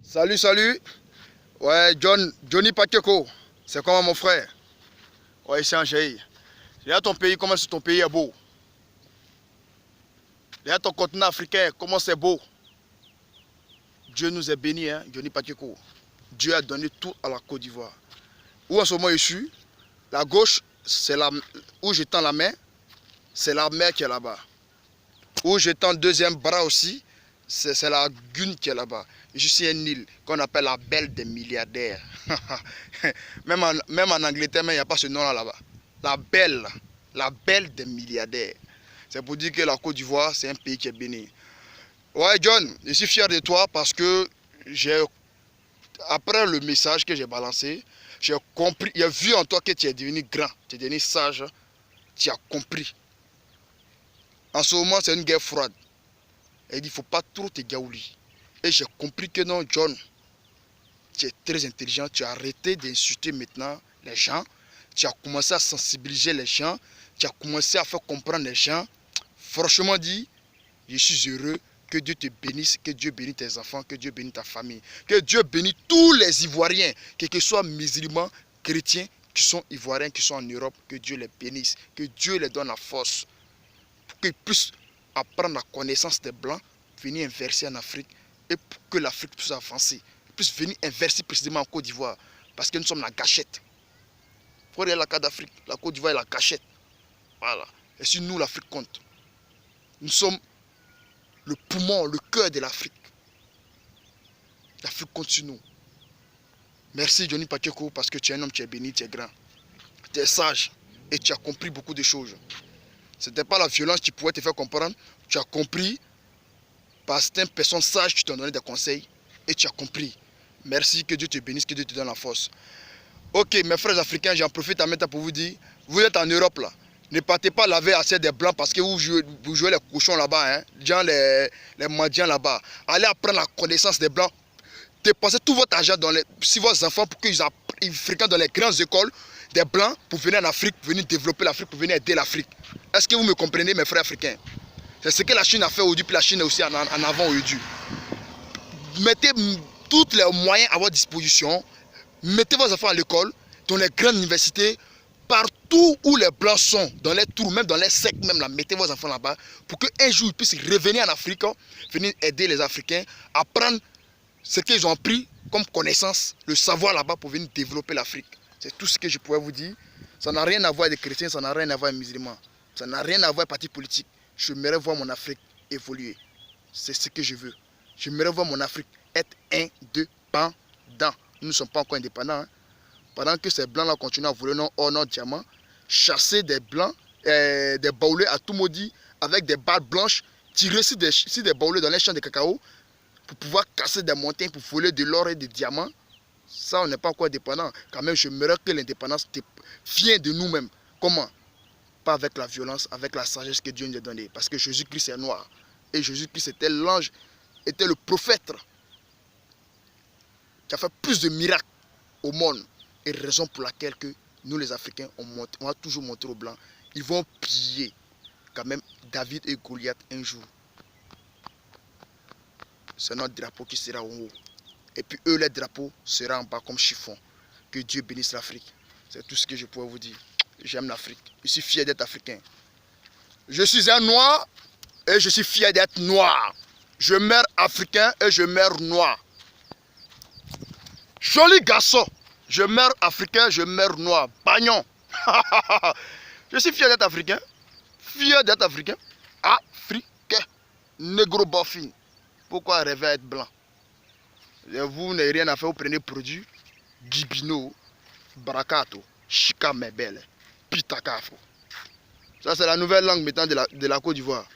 Salut, salut. Ouais, Johnny Pakeko. C'est comment mon frère? Ouais, c'est Angéi. Regarde ton pays, comment ton pays est beau. Regarde ton continent africain, comment c'est beau. Dieu nous est béni, hein, Johnny Pakeko. Dieu a donné tout à la Côte d'Ivoire. Où en ce moment je suis, la gauche, c'est là où je tends la main, c'est la mer qui est là-bas. Où je tends le deuxième bras aussi, c'est la Gune qui est là-bas. Je suis une île qu'on appelle la belle des milliardaires. même en Angleterre, il n'y a pas ce nom-là là-bas. La belle des milliardaires. C'est pour dire que la Côte d'Ivoire, c'est un pays qui est béni. Ouais, John, je suis fier de toi parce que après le message que j'ai balancé, j'ai compris, j'ai vu en toi que tu es devenu grand, tu es devenu sage, tu as compris. En ce moment, c'est une guerre froide. Et il ne faut pas trop te gaouli. Et j'ai compris que non, John, tu es très intelligent, tu as arrêté d'insulter maintenant les gens, tu as commencé à sensibiliser les gens, tu as commencé à faire comprendre les gens. Franchement dit, je suis heureux, que Dieu te bénisse, que Dieu bénisse tes enfants, que Dieu bénisse ta famille, que Dieu bénisse tous les Ivoiriens, quels que soient musulmans, chrétiens, qui sont Ivoiriens, qui sont en Europe, que Dieu les bénisse, que Dieu les donne la force pour qu'ils puissent apprendre la connaissance des Blancs, venir inverser en Afrique et pour que l'Afrique puisse avancer, puisse venir inverser précisément en Côte d'Ivoire, parce que nous sommes la gâchette. Il faut regarder la carte d'Afrique, la Côte d'Ivoire est la gâchette. Voilà. Et si nous, l'Afrique compte, nous sommes le poumon, le cœur de l'Afrique. L'Afrique compte sur nous. Merci Johnny Pakeko parce que tu es un homme, tu es béni, tu es grand. Tu es sage et tu as compris beaucoup de choses. Ce n'était pas la violence qui pouvait te faire comprendre. Tu as compris par certaines personnes sages qui t'ont donné des conseils et tu as compris. Merci, que Dieu te bénisse, que Dieu te donne la force. Ok, mes frères africains, j'en profite en même temps pour vous dire, vous êtes en Europe là. Ne partez pas laver assez des blancs parce que vous jouez les cochons là-bas, hein, les mendiants là-bas. Allez apprendre la connaissance des blancs. Dépensez tout votre argent sur vos enfants pour qu'ils fréquentent dans les grandes écoles des blancs pour venir en Afrique, pour venir développer l'Afrique, pour venir aider l'Afrique. Est-ce que vous me comprenez, mes frères africains? C'est ce que la Chine a fait aujourd'hui, puis la Chine est aussi en avant aujourd'hui. Mettez tous les moyens à votre disposition. Mettez vos enfants à l'école, dans les grandes universités, partout où les blancs sont, dans les trous, même dans les sectes, même là, mettez vos enfants là-bas, pour qu'un jour ils puissent revenir en Afrique, venir aider les Africains, apprendre ce qu'ils ont appris comme connaissance, le savoir là-bas pour venir développer l'Afrique. C'est tout ce que je pourrais vous dire. Ça n'a rien à voir avec les chrétiens, ça n'a rien à voir avec les musulmans. Ça n'a rien à voir avec les partis politiques. J'aimerais voir mon Afrique évoluer. C'est ce que je veux. J'aimerais voir mon Afrique être indépendant. Nous ne sommes pas encore indépendants. Hein. Pendant que ces blancs-là continuent à voler nos or, nos diamants, chasser des blancs, des baoulés à tout maudit, avec des balles blanches, tirer sur des baoulés dans les champs de cacao, pour pouvoir casser des montagnes, pour voler de l'or et des diamants. Ça, on n'est pas encore indépendant. Quand même, j'aimerais que l'indépendance vienne de nous-mêmes. Comment? Pas avec la violence, avec la sagesse que Dieu nous a donnée. Parce que Jésus-Christ est noir. Et Jésus-Christ était l'ange, était le prophète qui a fait plus de miracles au monde. Et raison pour laquelle que nous les Africains, on va toujours montrer aux Blancs. Ils vont piller quand même David et Goliath un jour. C'est notre drapeau qui sera en haut. Et puis eux, les drapeaux sera en bas comme chiffon. Que Dieu bénisse l'Afrique. C'est tout ce que je pourrais vous dire. J'aime l'Afrique. Je suis fier d'être africain. Je suis un noir et je suis fier d'être noir. Je meurs africain et je meurs noir. Joli garçon. Je meurs africain, je meurs noir. Bagnon. Je suis fier d'être africain. Fier d'être africain. Africain. Négro boffin. Pourquoi rêver à être blanc? Vous n'avez rien à faire, vous prenez produit. Gibino, Brakato, Chika Mebele, Pitakafo. Ça c'est la nouvelle langue maintenant de la Côte d'Ivoire.